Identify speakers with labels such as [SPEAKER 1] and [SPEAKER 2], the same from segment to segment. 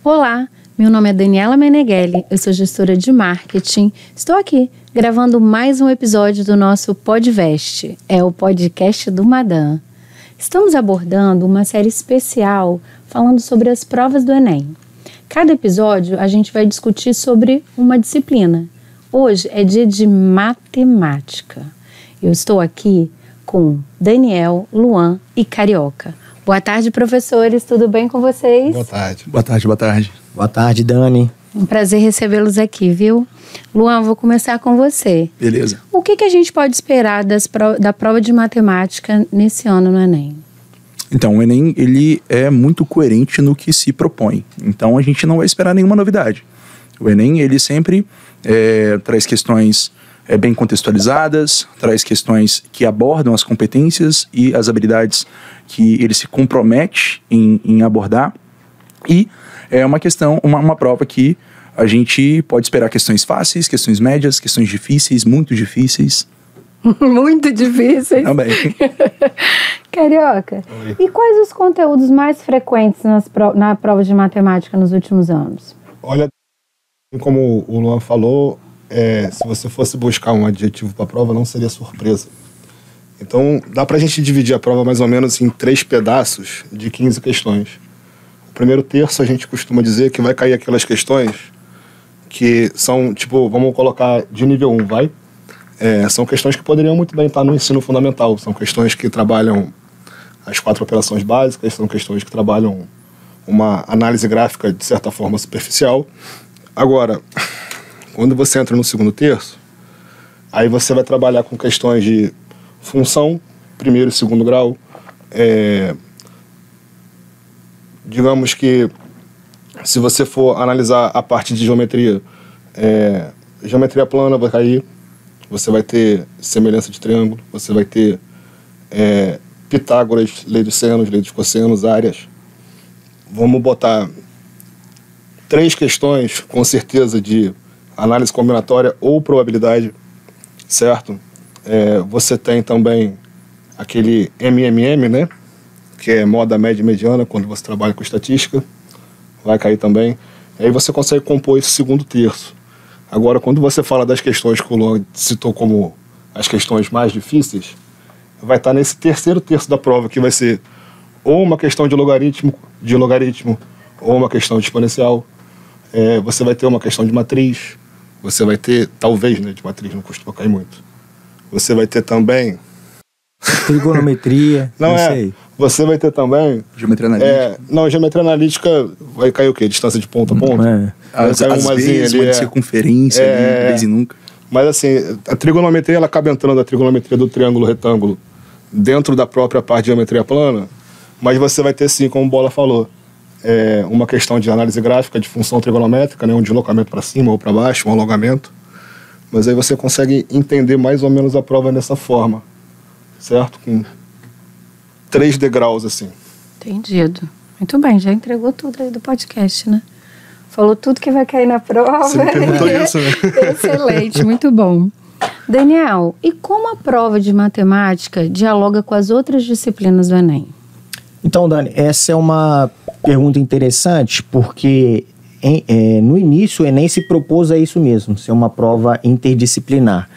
[SPEAKER 1] Olá, meu nome é Daniela Meneghelli, eu sou gestora de marketing. Estou aqui gravando mais um episódio do nosso Podvest, é o podcast do Madam. Estamos abordando uma série especial falando sobre as provas do Enem. Cada episódio a gente vai discutir sobre uma disciplina. Hoje é dia de matemática. Eu estou aqui com Daniel, Luan e Carioca. Boa tarde, professores. Tudo bem com vocês?
[SPEAKER 2] Boa tarde.
[SPEAKER 3] Boa tarde, boa tarde.
[SPEAKER 4] Boa tarde, Dani.
[SPEAKER 1] Um prazer recebê-los aqui, viu? Luan, vou começar com você.
[SPEAKER 3] Beleza.
[SPEAKER 1] O que a gente pode esperar da prova de matemática nesse ano no Enem?
[SPEAKER 3] Então, o Enem, ele é muito coerente no que se propõe. Então, a gente não vai esperar nenhuma novidade. O Enem, ele sempre traz questões bem contextualizadas, traz questões que abordam as competências e as habilidades que ele se compromete em abordar. E é uma prova que a gente pode esperar questões fáceis, questões médias, questões difíceis, muito difíceis.
[SPEAKER 1] Muito difíceis.
[SPEAKER 3] Também.
[SPEAKER 1] Carioca, oi. E quais os conteúdos mais frequentes na prova de matemática nos últimos anos?
[SPEAKER 2] Olha, como o Luan falou, se você fosse buscar um adjetivo para a prova, não seria surpresa. Então, dá para a gente dividir a prova mais ou menos em 3 pedaços de 15 questões. O primeiro terço, a gente costuma dizer que vai cair aquelas questões que são, tipo, vamos colocar de nível 1, vai? São questões que poderiam muito bem estar no ensino fundamental. São questões que trabalham as 4 operações básicas, são questões que trabalham uma análise gráfica, de certa forma, superficial. Agora, quando você entra no segundo terço, aí você vai trabalhar com questões de função, primeiro e segundo grau. Digamos que, se você for analisar a parte de geometria, geometria plana vai cair, você vai ter semelhança de triângulo, você vai ter Pitágoras, lei dos senos, lei dos cossenos, áreas. Vamos botar 3 questões, com certeza, de análise combinatória ou probabilidade, certo? Você tem também aquele MMM, né? Que é moda média e mediana, quando você trabalha com estatística, vai cair também. Aí você consegue compor esse segundo terço. Agora, quando você fala das questões que o Luan citou como as questões mais difíceis, vai estar nesse terceiro terço da prova, que vai ser ou uma questão de logaritmo, ou uma questão de exponencial. Você vai ter uma questão de matriz, você vai ter, talvez, né, de matriz, não costuma cair muito. Você vai ter também...
[SPEAKER 4] Trigonometria, não sei.
[SPEAKER 2] Você vai ter também...
[SPEAKER 3] Geometria analítica.
[SPEAKER 2] Geometria analítica vai cair o quê? Distância de ponta a ponta?
[SPEAKER 3] Às vezes, uma de circunferência, de vez em nunca.
[SPEAKER 2] Mas assim, a trigonometria, ela acaba entrando a trigonometria do triângulo retângulo dentro da própria parte de geometria plana, mas você vai ter, sim, como o Bola falou, uma questão de análise gráfica, de função trigonométrica, né, um deslocamento para cima ou para baixo, um alongamento. Mas aí você consegue entender mais ou menos a prova dessa forma, certo? Com 3 degraus, assim.
[SPEAKER 1] Entendido. Muito bem, já entregou tudo aí do podcast, né? Falou tudo que vai cair na prova.
[SPEAKER 2] Você me perguntou isso, né?
[SPEAKER 1] Excelente, muito bom. Daniel, e como a prova de matemática dialoga com as outras disciplinas do Enem?
[SPEAKER 4] Então, Dani, essa é uma pergunta interessante, porque no início o Enem se propôs a isso mesmo, ser uma prova interdisciplinar.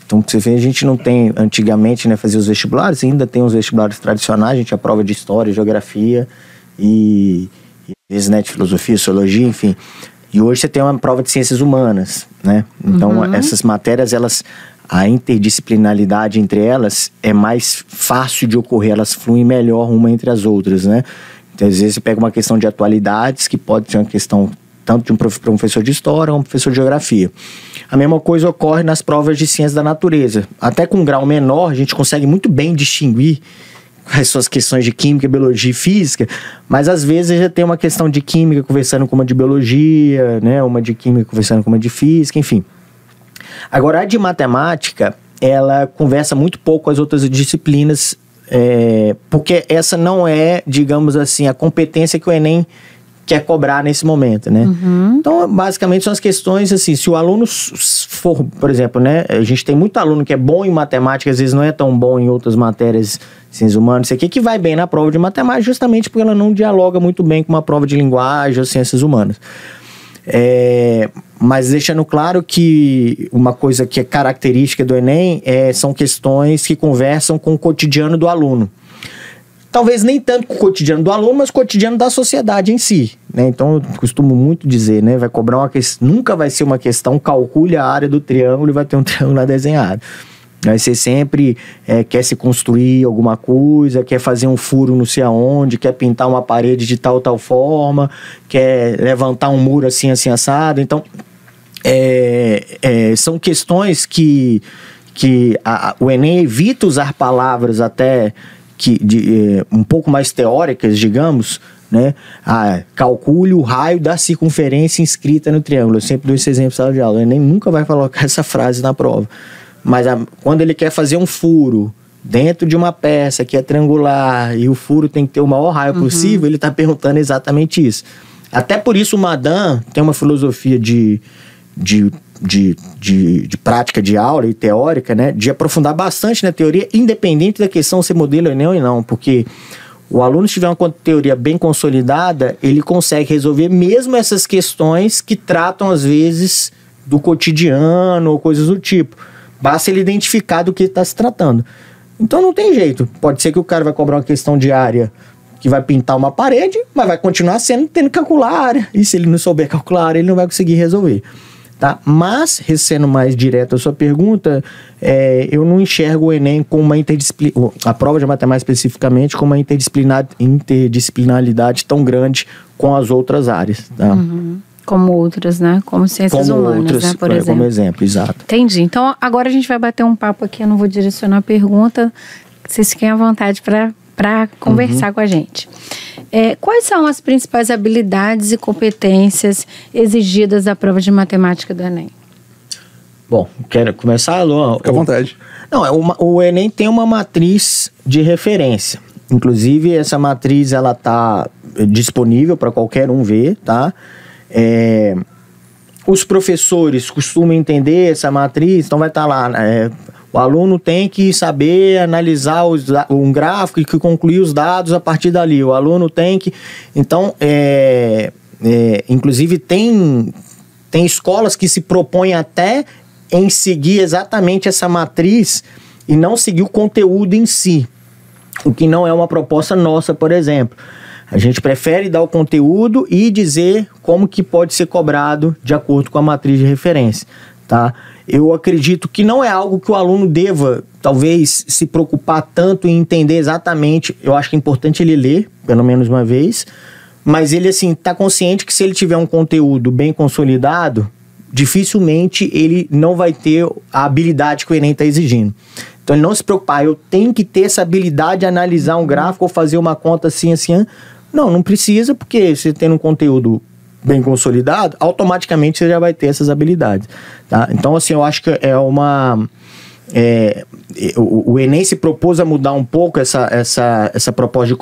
[SPEAKER 4] Então, você vê, a gente não tem, antigamente, né, fazia os vestibulares, ainda tem os vestibulares tradicionais, a gente tinha prova de história, geografia e às vezes, né, de filosofia, sociologia, enfim. E hoje você tem uma prova de ciências humanas, né? Então, essas matérias, a interdisciplinaridade entre elas é mais fácil de ocorrer, elas fluem melhor uma entre as outras, né? Então, às vezes você pega uma questão de atualidades, que pode ser uma questão tanto de um professor de história ou um professor de geografia. A mesma coisa ocorre nas provas de ciências da natureza. Até com um grau menor, a gente consegue muito bem distinguir as suas questões de química, biologia e física, mas às vezes já tem uma questão de química conversando com uma de biologia, né? Uma de química conversando com uma de física, enfim. Agora, a de matemática, ela conversa muito pouco com as outras disciplinas, porque essa não é, digamos assim, a competência que o Enem quer cobrar nesse momento, né? Então, basicamente, são as questões, assim, se o aluno for, por exemplo, né? A gente tem muito aluno que é bom em matemática, às vezes não é tão bom em outras matérias, ciências humanas, isso aqui, que vai bem na prova de matemática, justamente porque ela não dialoga muito bem com uma prova de linguagem ou ciências humanas. Mas deixando claro que uma coisa que é característica do Enem são questões que conversam com o cotidiano do aluno. Talvez nem tanto com o cotidiano do aluno, mas com o cotidiano da sociedade em si, né? Então, eu costumo muito dizer, né? Vai cobrar uma questão, nunca vai ser uma questão, calcule a área do triângulo e vai ter um triângulo lá desenhado. Aí você sempre quer se construir alguma coisa, quer fazer um furo não sei aonde, quer pintar uma parede de tal forma, quer levantar um muro assim, assado. Então, são questões que o Enem evita usar palavras até um pouco mais teóricas, digamos, né? Calcule o raio da circunferência inscrita no triângulo. Eu sempre dou esse exemplo em sala de aula. O Enem nunca vai colocar essa frase na prova. Mas quando ele quer fazer um furo dentro de uma peça que é triangular e o furo tem que ter o maior raio possível, ele está perguntando exatamente isso. Até por isso o Madan tem uma filosofia de prática de aula e teórica, né, de aprofundar bastante na teoria, independente da questão se modelo Enem ou não, porque o aluno, se tiver uma teoria bem consolidada, ele consegue resolver mesmo essas questões que tratam, às vezes, do cotidiano ou coisas do tipo. Basta ele identificar do que está se tratando. Então não tem jeito. Pode ser que o cara vai cobrar uma questão de área que vai pintar uma parede, mas vai continuar tendo que calcular a área. E se ele não souber calcular a área, ele não vai conseguir resolver. Tá? Mas, sendo mais direto a sua pergunta, eu não enxergo o Enem como uma a prova de matemática especificamente, como uma interdisciplinaridade tão grande com as outras áreas. Tá?
[SPEAKER 1] Como outras, né? Como ciências humanas, né? Por exemplo.
[SPEAKER 4] Como exemplo, exato.
[SPEAKER 1] Entendi. Então, agora a gente vai bater um papo aqui, eu não vou direcionar a pergunta, vocês fiquem à vontade para conversar com a gente. Quais são as principais habilidades e competências exigidas da prova de matemática do Enem?
[SPEAKER 4] Bom, quero começar, Luan?
[SPEAKER 3] Fica à vontade.
[SPEAKER 4] Não, o Enem tem uma matriz de referência. Inclusive, essa matriz, ela está disponível para qualquer um ver, tá? Os professores costumam entender essa matriz, então vai estar lá, o aluno tem que saber analisar um gráfico e concluir os dados a partir dali. O aluno tem que... Então, inclusive, tem escolas que se propõem até em seguir exatamente essa matriz e não seguir o conteúdo em si, o que não é uma proposta nossa, por exemplo. A gente prefere dar o conteúdo e dizer como que pode ser cobrado de acordo com a matriz de referência, tá? Eu acredito que não é algo que o aluno deva, talvez, se preocupar tanto em entender exatamente. Eu acho que é importante ele ler, pelo menos uma vez, mas ele, assim, tá consciente que se ele tiver um conteúdo bem consolidado, dificilmente ele não vai ter a habilidade que o Enem está exigindo. Então, ele não se preocupar, eu tenho que ter essa habilidade de analisar um gráfico ou fazer uma conta assim. Não precisa, porque você tendo um conteúdo bem consolidado, automaticamente você já vai ter essas habilidades, tá? Então, assim, eu acho que o Enem se propôs a mudar um pouco essa proposta de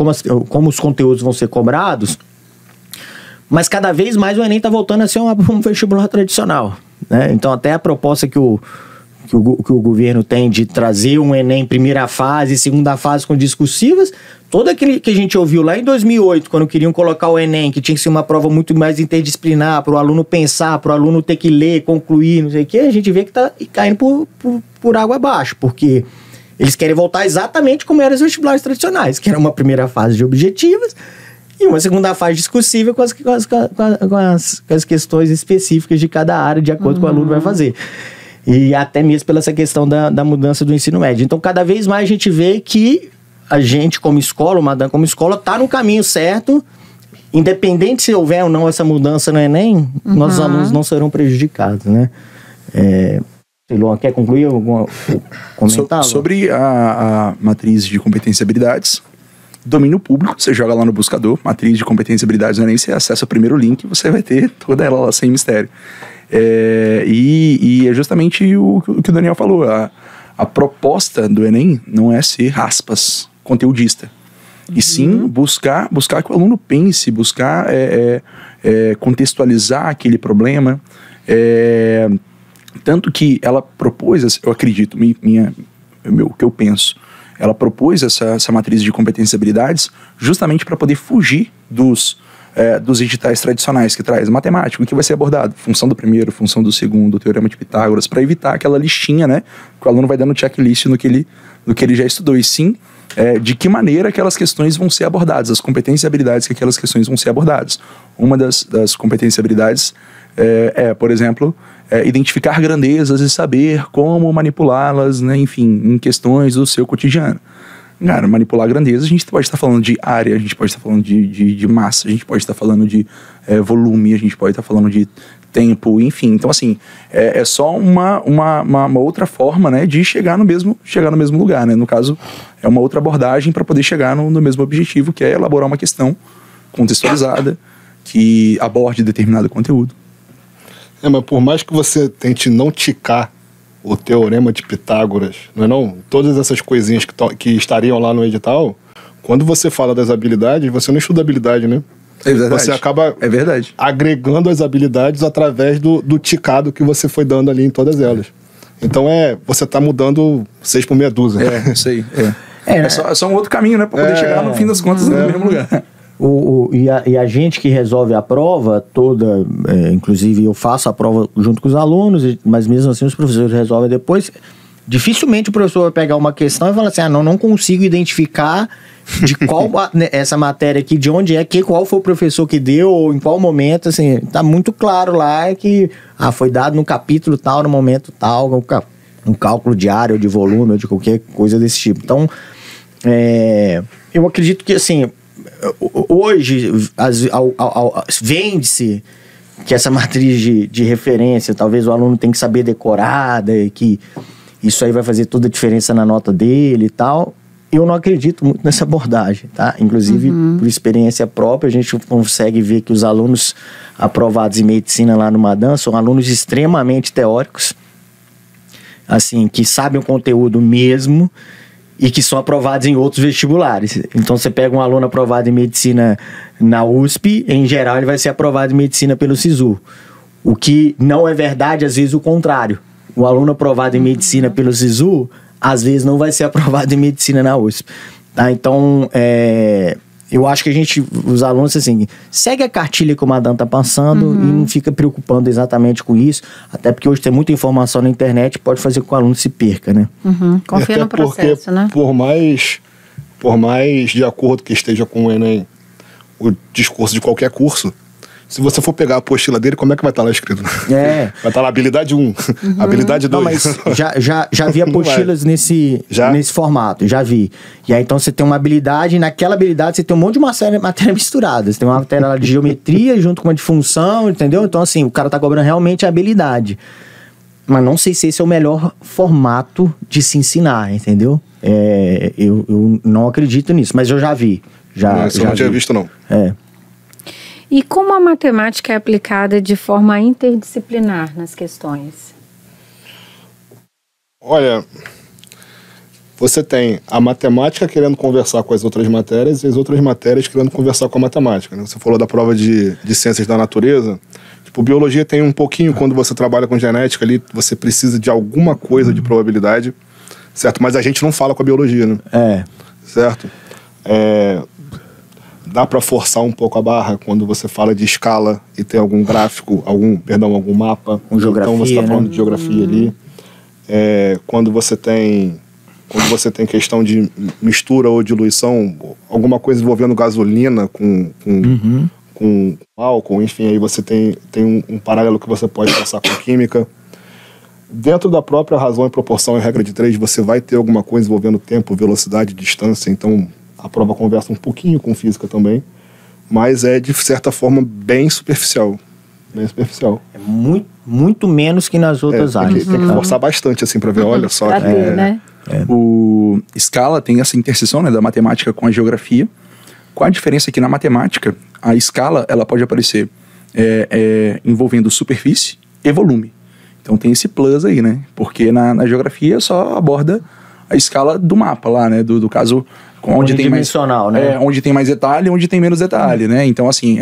[SPEAKER 4] como os conteúdos vão ser cobrados, mas cada vez mais o Enem está voltando a ser um vestibular tradicional, né? Então, até a proposta que o governo tem de trazer um Enem primeira fase e segunda fase com discursivas, todo aquele que a gente ouviu lá em 2008, quando queriam colocar o Enem, que tinha que ser uma prova muito mais interdisciplinar, para o aluno pensar, para o aluno ter que ler, concluir, não sei o que, a gente vê que está caindo por água abaixo, porque eles querem voltar exatamente como eram os vestibulares tradicionais, que era uma primeira fase de objetivas e uma segunda fase discursiva com as questões específicas de cada área, de acordo com o aluno vai fazer. E até mesmo pela essa questão da mudança do ensino médio. Então, cada vez mais a gente vê que a gente, como escola, o Madan como escola, está no caminho certo. Independente se houver ou não essa mudança no Enem, nossos alunos não serão prejudicados, né? Luan, quer concluir algum comentário?
[SPEAKER 3] Sobre a matriz de competências e habilidades, domínio público, você joga lá no buscador, matriz de competências e habilidades no Enem, você acessa o primeiro link e você vai ter toda ela lá sem mistério. E é justamente o que o Daniel falou. A proposta do Enem não é ser, aspas, conteudista. E sim buscar que o aluno pense, buscar contextualizar aquele problema. Tanto que ela propôs, eu acredito, o que eu penso, ela propôs essa matriz de competências e habilidades justamente para poder fugir dos editais tradicionais que traz matemática, o que vai ser abordado, função do primeiro, função do segundo, teorema de Pitágoras, para evitar aquela listinha, né, que o aluno vai dando checklist no que ele já estudou, e sim, de que maneira aquelas questões vão ser abordadas, as competências e habilidades que aquelas questões vão ser abordadas. Uma das competências e habilidades por exemplo, identificar grandezas e saber como manipulá-las, né, enfim, em questões do seu cotidiano. Cara, manipular grandeza, a gente pode estar falando de área, a gente pode estar falando de massa, a gente pode estar falando de volume, a gente pode estar falando de tempo, enfim. Então, assim, é só uma outra forma, né, de chegar no mesmo lugar, né? No caso, é uma outra abordagem para poder chegar no mesmo objetivo, que é elaborar uma questão contextualizada que aborde determinado conteúdo.
[SPEAKER 2] Mas por mais que você tente não ticar o teorema de Pitágoras, não? Todas essas coisinhas que estariam lá no edital, quando você fala das habilidades, você não estuda habilidade, né?
[SPEAKER 3] É verdade.
[SPEAKER 2] Você acaba agregando as habilidades através do ticado que você foi dando ali em todas elas. Então você está mudando 6 por meia dúzia.
[SPEAKER 3] Isso aí. É só um outro caminho, né? Para poder chegar no fim das contas no mesmo lugar.
[SPEAKER 4] E a gente que resolve a prova toda, inclusive eu faço a prova junto com os alunos, mas mesmo assim os professores resolvem depois. Dificilmente o professor vai pegar uma questão e falar assim, não consigo identificar de qual essa matéria aqui, de onde qual foi o professor que deu, ou em qual momento, assim, tá muito claro lá que foi dado no capítulo tal, no momento tal, um cálculo de área ou de volume ou de qualquer coisa desse tipo. Então, eu acredito que, assim, hoje vende-se que essa matriz de referência, talvez o aluno tenha que saber decorar, que isso aí vai fazer toda a diferença na nota dele e tal. Eu não acredito muito nessa abordagem, tá? Inclusive, por experiência própria, a gente consegue ver que os alunos aprovados em medicina lá no Madan são alunos extremamente teóricos, assim, que sabem o conteúdo mesmo e que são aprovados em outros vestibulares. Então, você pega um aluno aprovado em medicina na USP, em geral, ele vai ser aprovado em medicina pelo SISU. O que não é verdade, às vezes, o contrário. O aluno aprovado em medicina pelo SISU, às vezes, não vai ser aprovado em medicina na USP. Tá? Então, eu acho que os alunos, assim, segue a cartilha que o Madan está passando e não fica preocupando exatamente com isso, até porque hoje tem muita informação na internet, pode fazer com que o aluno se perca, né?
[SPEAKER 1] Confia no processo, né?
[SPEAKER 2] Por mais de acordo que esteja com o Enem, o discurso de qualquer curso, se você for pegar a apostila dele, como é que vai estar lá escrito? Vai estar lá habilidade 1, habilidade 2.
[SPEAKER 4] Não, mas já vi apostilas nesse formato, já vi. E aí então você tem uma habilidade, e naquela habilidade você tem um monte de matéria misturada. Você tem uma matéria lá de geometria junto com uma de função, entendeu? Então assim, o cara tá cobrando realmente a habilidade. Mas não sei se esse é o melhor formato de se ensinar, entendeu? Eu não acredito nisso, mas eu já vi.
[SPEAKER 2] Isso eu não tinha visto, não.
[SPEAKER 1] E como a matemática é aplicada de forma interdisciplinar nas questões?
[SPEAKER 2] Olha, você tem a matemática querendo conversar com as outras matérias e as outras matérias querendo conversar com a matemática, né? Você falou da prova de ciências da natureza. Tipo, biologia tem um pouquinho, quando você trabalha com genética ali, você precisa de alguma coisa de probabilidade, certo? Mas a gente não fala com a biologia, né? Certo? Dá para forçar um pouco a barra quando você fala de escala e tem algum gráfico, algum mapa.
[SPEAKER 4] Geografia,
[SPEAKER 2] então você está falando de geografia ali. Quando você tem questão de mistura ou diluição, alguma coisa envolvendo gasolina com álcool, enfim, aí você tem um paralelo que você pode passar com química. Dentro da própria razão e proporção e regra de 3, você vai ter alguma coisa envolvendo tempo, velocidade, distância, então a prova conversa um pouquinho com física também, mas de certa forma bem superficial.
[SPEAKER 4] É muito menos que nas outras áreas.
[SPEAKER 2] Tem que forçar bastante assim para ver, olha só.
[SPEAKER 1] Pra ter, né?
[SPEAKER 3] O escala tem essa interseção, né, da matemática com a geografia. Qual a diferença que na matemática a escala ela pode aparecer envolvendo superfície e volume. Então tem esse plus aí, né? Porque na geografia só aborda a escala do mapa lá, né? Do caso, onde tem mais,
[SPEAKER 4] né?
[SPEAKER 3] Onde tem mais detalhe, onde tem menos detalhe, né? Então, assim,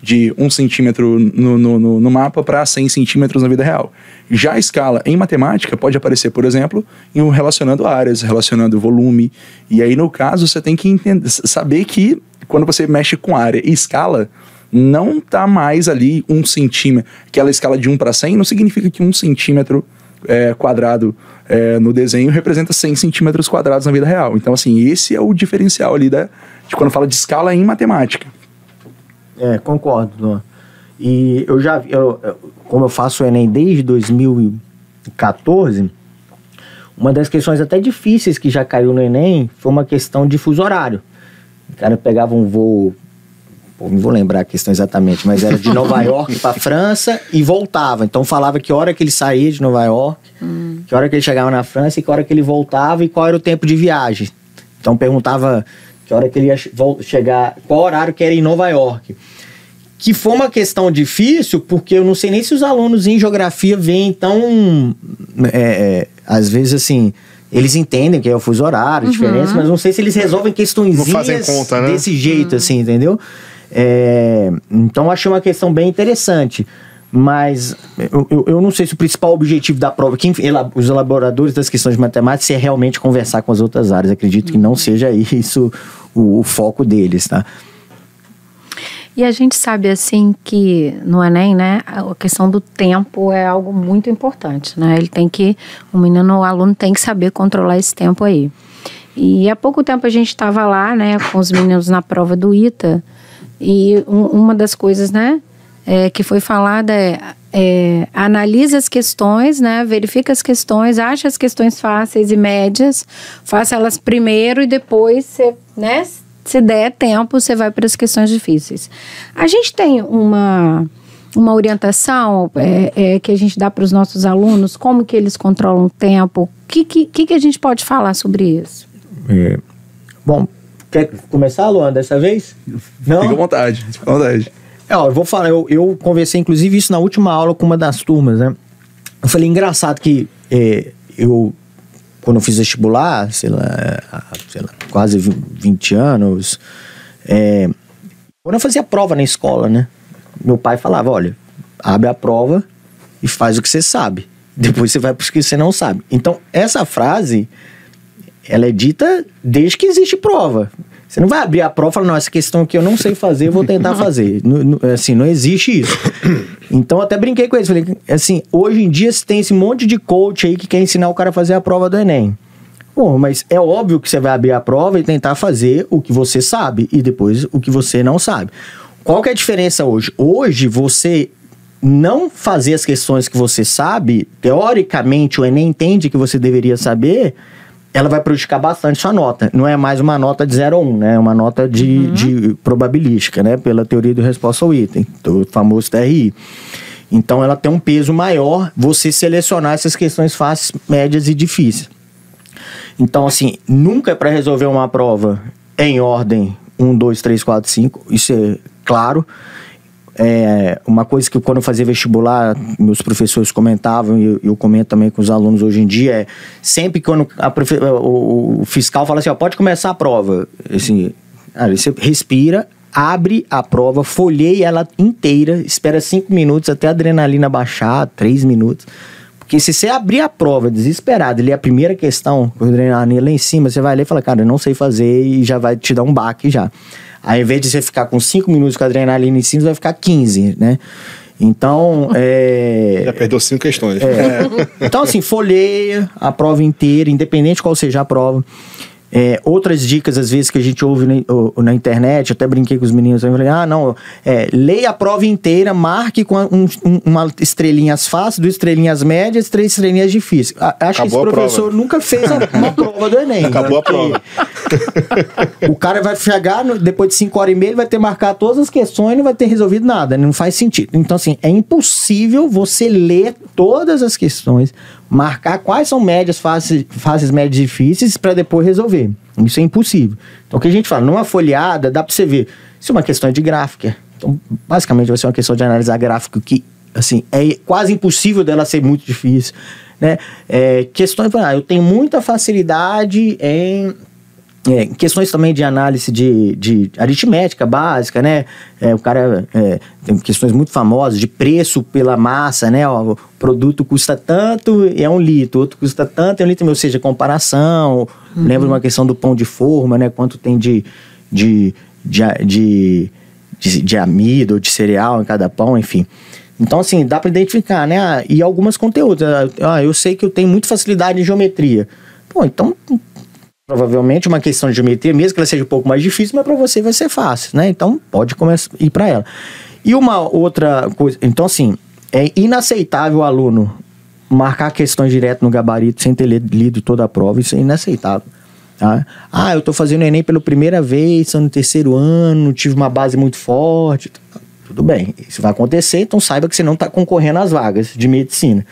[SPEAKER 3] de 1 centímetro no mapa para 100 centímetros na vida real. Já a escala em matemática pode aparecer, por exemplo, relacionando áreas, relacionando volume. E aí, no caso, você tem que saber que quando você mexe com área e escala, não tá mais ali 1 centímetro. Aquela escala de 1 para 100 não significa que 1 centímetro quadrado no desenho representa 100 centímetros quadrados na vida real. Então, assim, esse é o diferencial ali de quando fala de escala em matemática.
[SPEAKER 4] Concordo, Luan. E como eu faço o Enem desde 2014, uma das questões até difíceis que já caiu no Enem foi uma questão de fuso horário. O cara pegava um voo, não vou lembrar a questão exatamente, mas era de Nova York para França e voltava. Então falava que hora que ele saía de Nova York, que hora que ele chegava na França e que hora que ele voltava e qual era o tempo de viagem. Então perguntava que hora que ele ia chegar, qual horário que era em Nova York. Que foi uma questão difícil, porque eu não sei nem se os alunos em geografia veem tão... às vezes, assim, eles entendem que é o fuso horário, diferença, mas não sei se eles resolvem questõezinhas desse jeito, assim, entendeu? Então, eu achei uma questão bem interessante. Mas eu não sei se o principal objetivo da prova, os elaboradores das questões de matemática, é realmente conversar com as outras áreas. Acredito que não seja isso o foco deles, tá?
[SPEAKER 1] E a gente sabe, assim, que no Enem, né, a questão do tempo é algo muito importante, né? O aluno tem que saber controlar esse tempo aí. E há pouco tempo a gente estava lá, né, com os meninos na prova do ITA, e uma das coisas, né, que foi falada analisa as questões, né, verifica as questões, acha as questões fáceis e médias, faça elas primeiro e depois você, né, se der tempo, você vai para as questões difíceis. A gente tem uma orientação que a gente dá para os nossos alunos, como que eles controlam o tempo, o que a gente pode falar sobre isso?
[SPEAKER 4] Bom, quer começar, Luan, dessa vez? Não?
[SPEAKER 3] Fica à vontade, fica à vontade.
[SPEAKER 4] Eu vou falar, eu conversei inclusive isso na última aula com uma das turmas, né? Eu falei, engraçado que quando eu fiz vestibular, sei lá, quase 20 anos, quando eu fazia prova na escola, né? Meu pai falava, olha, abre a prova e faz o que você sabe. Depois você vai para o que você não sabe. Então, essa frase, ela é dita desde que existe prova. Você não vai abrir a prova e falar, não, essa questão aqui eu não sei fazer, eu vou tentar fazer. Assim, não existe isso. Então, eu até brinquei com eles. Falei, assim, hoje em dia você tem esse monte de coach aí que quer ensinar o cara a fazer a prova do Enem. Bom, mas é óbvio que você vai abrir a prova e tentar fazer o que você sabe e depois o que você não sabe. Qual que é a diferença hoje? Hoje, você não fazer as questões que você sabe, teoricamente o Enem entende que você deveria saber, ela vai prejudicar bastante sua nota. Não é mais uma nota de 0 a 1, né? É uma nota de probabilística, né? Pela teoria do resposta ao item, do famoso TRI. Então, ela tem um peso maior você selecionar essas questões fáceis, médias e difíceis. Então, assim, nunca é para resolver uma prova em ordem 1, 2, 3, 4, 5. Isso é claro. Uma coisa que quando eu fazia vestibular, meus professores comentavam, e eu comento também com os alunos hoje em dia, sempre quando o fiscal fala assim, ó, pode começar a prova, assim, você respira, abre a prova, folheia ela inteira, espera 5 minutos até a adrenalina baixar, 3 minutos, porque se você abrir a prova desesperado e ler a primeira questão, com a adrenalina lá em cima, você vai ler e fala, cara, eu não sei fazer, e já vai te dar um baque já. Ao invés de você ficar com 5 minutos com a adrenalina em cima, você vai ficar 15, né? Então,
[SPEAKER 2] já perdeu 5 questões.
[SPEAKER 4] Então, assim, folheia a prova inteira, independente qual seja a prova. Outras dicas, às vezes, que a gente ouve na internet, eu até brinquei com os meninos, eu falei, leia a prova inteira, marque com uma estrelinhas fáceis, 2 estrelinhas médias, 3 estrelinhas difíceis. Acho que esse professor nunca fez uma prova do Enem.
[SPEAKER 2] Acabou a prova.
[SPEAKER 4] O cara vai chegar, depois de 5 horas e meia, ele vai ter marcado todas as questões e não vai ter resolvido nada, não faz sentido. Então, assim, é impossível você ler todas as questões, marcar quais são médias, fáceis, médias e difíceis para depois resolver. Isso é impossível. Então, o que a gente fala, numa folheada, dá para você ver. Isso é uma questão de gráfica. Então, basicamente, vai ser uma questão de analisar gráfico que, assim, é quase impossível dela ser muito difícil, né? Questões, eu tenho muita facilidade em Questões também de análise de aritmética básica, né? O cara tem questões muito famosas de preço pela massa, né? Ó, o produto custa tanto e é 1 litro, outro custa tanto e é 1 litro, ou seja, comparação. Lembra uma questão do pão de forma, né? Quanto tem de amido ou de cereal em cada pão, enfim. Então, assim, dá para identificar, né? E algumas conteúdos. Eu sei que eu tenho muita facilidade em geometria. Pô, então, provavelmente uma questão de geometria, mesmo que ela seja um pouco mais difícil, mas para você vai ser fácil, né? Então, pode começar a ir para ela. E uma outra coisa... Então, assim, é inaceitável o aluno marcar questões direto no gabarito sem ter lido toda a prova. Isso é inaceitável. Tá? Eu tô fazendo Enem pela primeira vez, sou no 3º ano, tive uma base muito forte. Tudo bem, isso vai acontecer, então saiba que você não está concorrendo às vagas de medicina.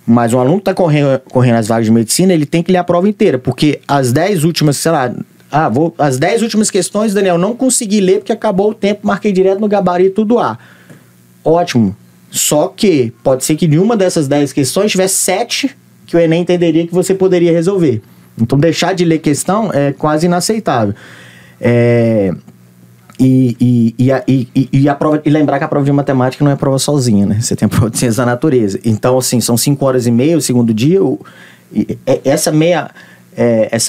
[SPEAKER 4] Mas um aluno que está correndo às vagas de medicina, ele tem que ler a prova inteira, porque as 10 últimas, sei lá, as 10 últimas questões, Daniel, não consegui ler porque acabou o tempo, marquei direto no gabarito do A. Ótimo. Só que pode ser que de uma dessas 10 questões tivesse 7 que o Enem entenderia que você poderia resolver. Então deixar de ler questão é quase inaceitável. A prova, e lembrar que a prova de matemática não é prova sozinha, né? Você tem a prova de ciência da natureza. Então, assim, são 5 horas e meia o segundo dia. Essa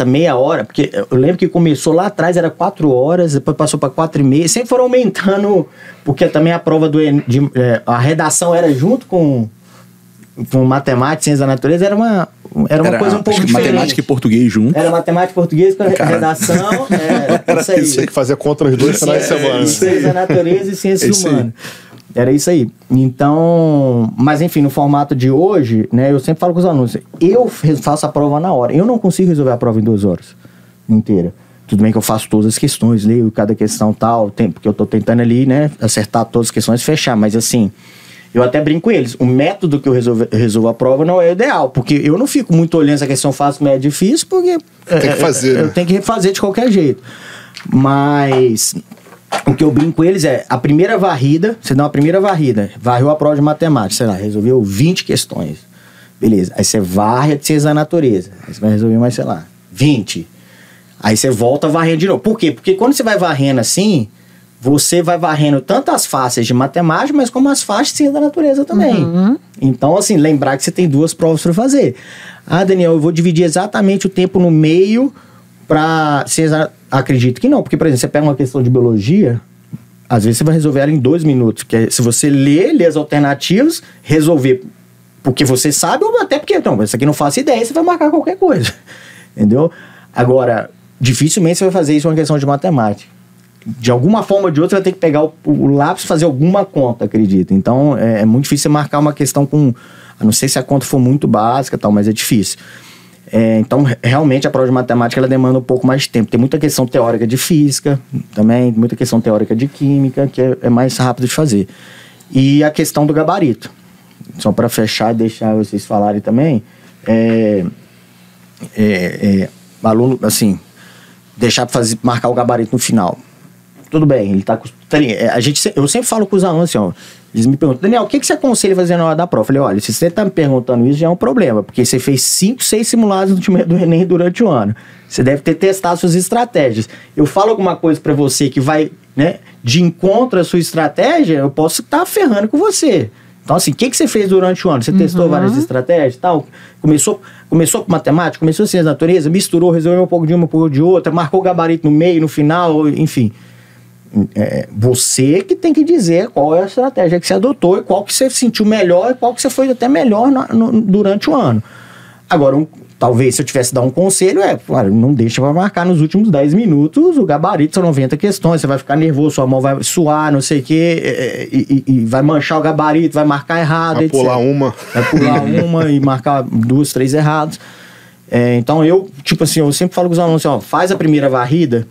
[SPEAKER 4] meia hora, porque eu lembro que começou lá atrás, era 4 horas, depois passou para 4h30, sempre foram aumentando, porque também a prova a redação era junto com matemática, ciência da natureza, era uma coisa um pouco diferente.
[SPEAKER 3] Matemática e português junto.
[SPEAKER 4] Era matemática e português com redação.
[SPEAKER 2] Era isso aí. Tinha que fazer contra os 2 finais de semana.
[SPEAKER 4] Ciência da natureza e ciências humanas. Era isso aí. Então, mas enfim, no formato de hoje, né, eu sempre falo com os alunos, eu faço a prova na hora. Eu não consigo resolver a prova em 2 horas inteira. Tudo bem que eu faço todas as questões, leio cada questão tal, porque eu tô tentando ali, né, acertar todas as questões e fechar, mas assim... Eu até brinco com eles. O método que eu resolvo a prova não é o ideal, porque eu não fico muito olhando se a questão fácil, média, difícil, porque
[SPEAKER 2] tem que fazer,
[SPEAKER 4] eu tenho que refazer de qualquer jeito. Mas o que eu brinco com eles é a primeira varrida, você dá uma primeira varrida, varreu a prova de matemática, sei lá, resolveu 20 questões. Beleza. Aí você varre a de ciência da natureza. Aí você vai resolver mais, sei lá, 20. Aí você volta varrendo de novo. Por quê? Porque quando você vai varrendo assim, você vai varrendo tanto as fáceis de matemática, mas como as fáceis de ciência da natureza também. Então, assim, lembrar que você tem 2 provas para fazer. Daniel, eu vou dividir exatamente o tempo no meio para... Acredito que não, porque, por exemplo, você pega uma questão de biologia, às vezes você vai resolver ela em 2 minutos, que se você ler as alternativas, resolver porque você sabe, ou até porque, então, isso aqui não faço ideia, você vai marcar qualquer coisa. Entendeu? Agora, dificilmente você vai fazer isso uma questão de matemática. De alguma forma ou de outra, vai ter que pegar o lápis e fazer alguma conta, acredito. Então, é muito difícil você marcar uma questão com... A não sei se a conta for muito básica, tal, mas é difícil. Então, realmente, a prova de matemática ela demanda um pouco mais de tempo. Tem muita questão teórica de física também, muita questão teórica de química, que é mais rápido de fazer. E a questão do gabarito. Só para fechar e deixar vocês falarem também, aluno, assim, deixar para marcar o gabarito no final. Tudo bem, ele tá... Eu sempre falo com os alunos assim, ó, eles me perguntam, Daniel, o que você aconselha a fazer na hora da prova? Eu falei, olha, se você tá me perguntando isso, já é um problema, porque você fez 5, 6 simulados do Enem durante o ano. Você deve ter testado suas estratégias. Eu falo alguma coisa para você que vai, né, de encontro à sua estratégia, eu posso estar ferrando com você. Então, assim, o que você fez durante o ano? Você testou várias estratégias e tal? Começou com matemática, começou ciência da natureza, misturou, resolveu um pouco de uma, um pouco de outra, marcou o gabarito no meio, no final, enfim... você que tem que dizer qual é a estratégia que você adotou e qual que você sentiu melhor e qual que você foi até melhor durante o ano. Agora, talvez se eu tivesse dar um conselho, não deixa pra marcar nos últimos 10 minutos o gabarito, são 90 questões, você vai ficar nervoso, sua mão vai suar, não sei o quê, e vai manchar o gabarito, vai marcar errado,
[SPEAKER 2] vai pular uma.
[SPEAKER 4] Vai pular uma e marcar 2, 3 errados. Então eu sempre falo com os alunos assim, faz a primeira varrida.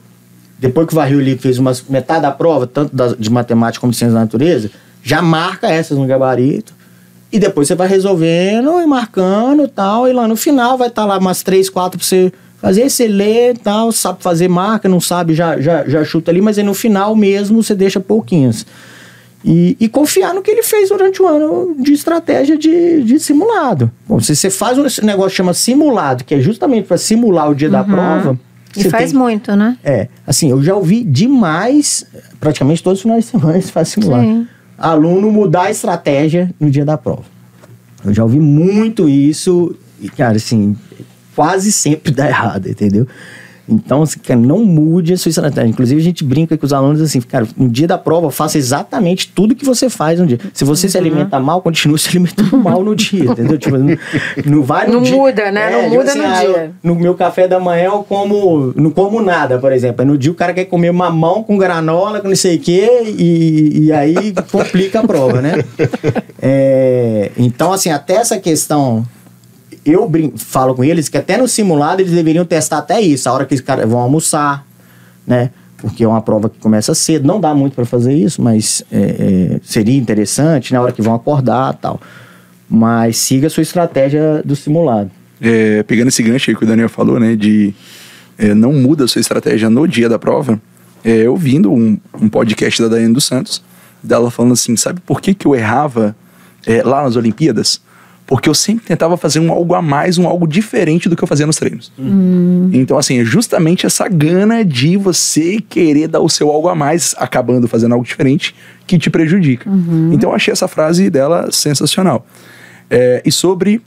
[SPEAKER 4] Depois que varreu ali, fez metade da prova, tanto de matemática como de ciência da natureza, já marca essas no gabarito. E depois você vai resolvendo e marcando e tal. E lá no final vai estar lá umas 3, 4 para você fazer. Você lê e tal, sabe fazer marca, não sabe, já chuta ali. Mas aí no final mesmo você deixa pouquinhas. E confiar no que ele fez durante o ano de estratégia de simulado. Bom, se você faz um negócio que chama simulado, que é justamente para simular o dia da prova...
[SPEAKER 1] E faz muito, né?
[SPEAKER 4] Assim, eu já ouvi demais, praticamente todos os finais de semana se faz simular.
[SPEAKER 1] Sim.
[SPEAKER 4] Aluno mudar a estratégia no dia da prova. Eu já ouvi muito isso e, cara, assim, quase sempre dá errado, entendeu? Então, assim, cara, não mude a sua estratégia. Inclusive, a gente brinca com os alunos assim, cara, no dia da prova, faça exatamente tudo que você faz no dia. Se você se alimenta mal, continue se alimentando mal no dia, entendeu? Tipo, não vai no
[SPEAKER 1] não
[SPEAKER 4] dia...
[SPEAKER 1] muda, né? Não muda
[SPEAKER 4] assim,
[SPEAKER 1] no dia.
[SPEAKER 4] No meu café da manhã, não como nada, por exemplo. Aí no dia o cara quer comer mamão com granola, com não sei o quê, e aí complica a prova, né? Então, assim, até essa questão... Eu falo com eles que até no simulado eles deveriam testar até isso, a hora que os caras vão almoçar, né? Porque é uma prova que começa cedo, não dá muito para fazer isso, mas seria interessante na hora que vão acordar e tal. Mas siga a sua estratégia do simulado.
[SPEAKER 3] Pegando esse gancho aí que o Daniel falou, né, de não muda a sua estratégia no dia da prova, ouvindo um podcast da Daiane dos Santos, dela falando assim, sabe por que eu errava lá nas Olimpíadas? Porque eu sempre tentava fazer um algo a mais, um algo diferente do que eu fazia nos treinos. Então, assim, é justamente essa gana de você querer dar o seu algo a mais, acabando fazendo algo diferente, que te prejudica. Então, eu achei essa frase dela sensacional. E sobre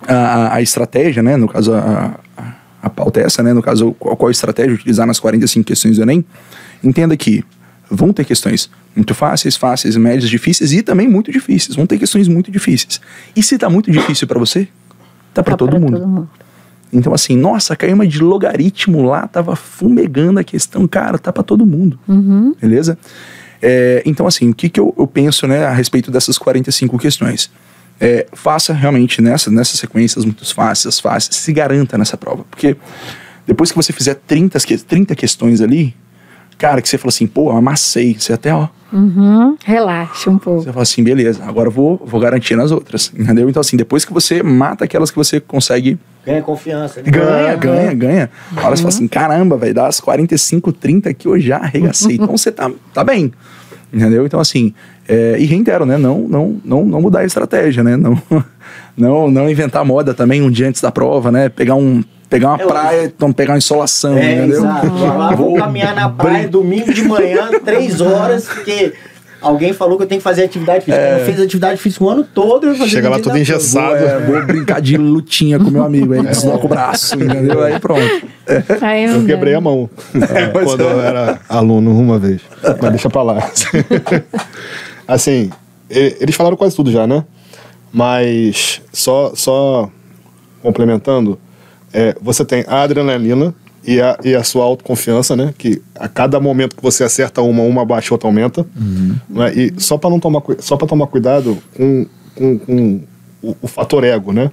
[SPEAKER 3] a estratégia, né? No caso, a pauta é essa, né? No caso, qual estratégia utilizar nas 45 questões do Enem? Entenda que vão ter questões muito fáceis, médias, difíceis e também muito difíceis. Vão ter questões muito difíceis. E se tá muito difícil para você, tá para todo mundo. Então, assim, nossa, caiu uma de logaritmo lá, tava fumegando a questão. Cara, tá para todo mundo. Beleza? Então, assim, o que eu penso, né, a respeito dessas 45 questões? Faça realmente nessas sequências muito fáceis, se garanta nessa prova. Porque depois que você fizer 30 questões ali, cara, que você fala assim, pô, amassei. Você até,
[SPEAKER 1] Relaxa um pouco.
[SPEAKER 3] Você fala assim, beleza, agora eu vou garantir nas outras, entendeu? Então, assim, depois que você mata aquelas que você consegue...
[SPEAKER 4] Ganha confiança. Né?
[SPEAKER 3] Ganha. Agora você fala assim, caramba, velho, das 45, 30 que eu já arregacei. Então, você tá bem, entendeu? Então, assim, e reitero, né, não mudar a estratégia, né? Não inventar moda também um dia antes da prova, né? Pegar uma praia, então pegar uma insolação, entendeu?
[SPEAKER 4] Exato. Vou caminhar na praia domingo de manhã, 3 horas, porque alguém falou que eu tenho que fazer atividade física. Eu fiz atividade física o ano todo.
[SPEAKER 2] Chega lá todo engessado.
[SPEAKER 3] Vou brincar de lutinha com meu amigo, aí desloca o braço, entendeu? Aí pronto.
[SPEAKER 2] Eu quebrei a mão quando eu era aluno uma vez. Mas deixa pra lá. Assim, eles falaram quase tudo já, né? Mas só complementando, você tem a adrenalina e a sua autoconfiança, né? Que a cada momento que você acerta uma baixa, outra aumenta. Né? E só para tomar cuidado com o fator ego, né?